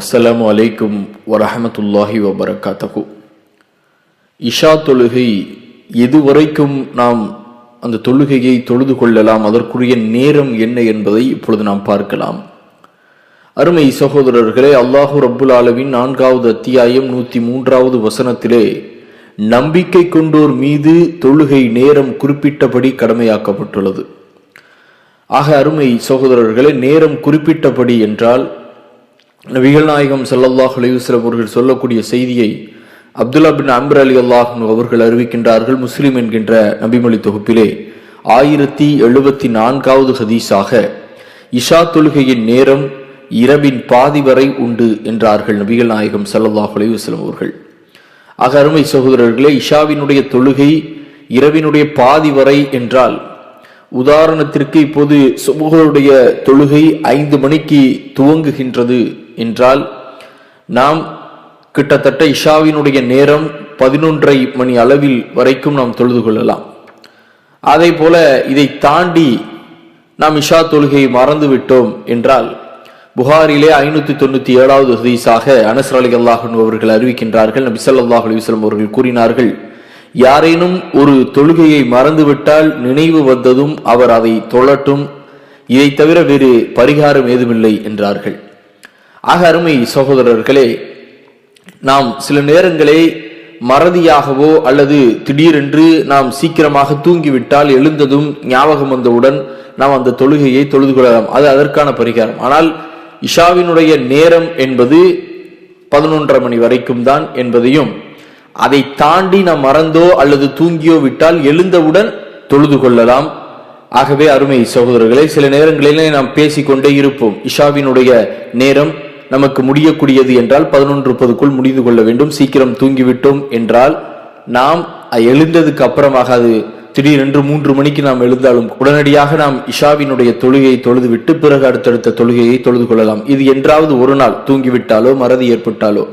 அஸ்ஸலாமு அலைக்கும் வரஹமத்துல்லாஹி வபரகாத்தஹு. இஷா தொழுகை எதுவரைக்கும் நாம் அந்த தொழுகையை தொழுது கொள்ளலாம், அதற்குரிய நேரம் என்ன என்பதை இப்பொழுது நாம் பார்க்கலாம். அருமை சகோதரர்களே, அல்லாஹு ரப்புல் ஆலமீன் 4வது அத்தியாயம் 103வது வசனத்திலே நம்பிக்கை கொண்டோர் மீது தொழுகை நேரம் குறிப்பிட்டபடி கடமையாக்கப்பட்டுள்ளது. ஆக அருமை சகோதரர்களே, நேரம் குறிப்பிட்டபடி என்றால் நபிகள் நாயகம் ஸல்லல்லாஹு அலைஹி வஸல்லம் அவர்கள் சொல்லக்கூடிய செய்தியை அப்துல்லா பின் அம்ர் ரலியல்லாஹு அன்ஹு அவர்கள் அறிவிக்கின்றார்கள். முஸ்லிம் என்கின்ற நபிமொழி தொகுப்பிலே 1074வது ஹதீஸாக, இஷா தொழுகையின் நேரம் இரவின் பாதி வரை உண்டு என்றார்கள் நபிகள் நாயகம் ஸல்லல்லாஹு அலைஹி வஸல்லம் அவர்கள். ஆக அருமை சகோதரர்களே, இஷாவினுடைய தொழுகை இரவினுடைய பாதி வரை என்றால், உதாரணத்திற்கு இப்போது சுபஹுடைய தொழுகை 5 மணிக்கு துவங்குகின்றது என்றால், நாம் கிட்டத்தட்ட இஷாவினுடைய நேரம் 11:30 மணி அளவில் வரைக்கும் நாம் தொழுது கொள்ளலாம். அதே போல இதை தாண்டி நாம் இஷா தொழுகையை மறந்து விட்டோம் என்றால், புகாரிலே 597வது ஹதீஸாக அனஸ் ரலியல்லாஹு அன்ஹு அவர்கள் அறிவிக்கின்றார்கள். நபி ஸல்லல்லாஹு அலைஹி வஸல்லம் அவர்கள் கூறினார்கள், யாரேனும் ஒரு தொழுகையை மறந்துவிட்டால் நினைவு வந்ததும் அவர் அதை தொழட்டும், இதை தவிர வேறு பரிகாரம் ஏதுமில்லை என்றார்கள். ஆக அருமை சகோதரர்களே, நாம் சில நேரங்களே மறதியாகவோ அல்லது திடீரென்று நாம் சீக்கிரமாக தூங்கிவிட்டால் எழுந்ததும் ஞாபகம் வந்தவுடன் நாம் அந்த தொழுகையை தொழுது கொள்ளலாம், அது அதற்கான பரிகாரம். ஆனால் இஷாவினுடைய நேரம் என்பது 11:30 மணி வரைக்கும் தான் என்பதையும், அதை தாண்டி நாம் மறந்தோ அல்லது தூங்கியோ விட்டால் எழுந்தவுடன் தொழுது கொள்ளலாம். ஆகவே அருமை சகோதரர்களே, சில நேரங்களிலே நாம் பேசிக்கொண்டே இருப்போம், இஷாவினுடைய நேரம் நமக்கு முடியக்கூடியது என்றால் 11:30க்குள் முடிந்து கொள்ள வேண்டும், சீக்கிரம் தூங்கிவிட்டோம் என்றால் நாம் எழுந்ததுக்கு அப்புறமாக, அது திடீரென்று 3 மணிக்கு நாம் எழுந்தாலும் உடனடியாக நாம் இஷாவினுடைய தொழுகையை தொழுதுவிட்டு பிறகு அடுத்தடுத்த தொழுகையை தொழுது கொள்ளலாம். இது என்றாவது ஒரு நாள் தூங்கிவிட்டாலோ மறதி ஏற்பட்டாலோ.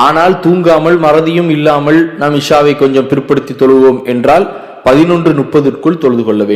ஆனால் தூங்காமல் மறதியும் இல்லாமல் நாம் இஷாவை கொஞ்சம் பிற்படுத்தி தொழுவோம் என்றால் 11:30க்குள் தொழுது கொள்ள வேண்டும்.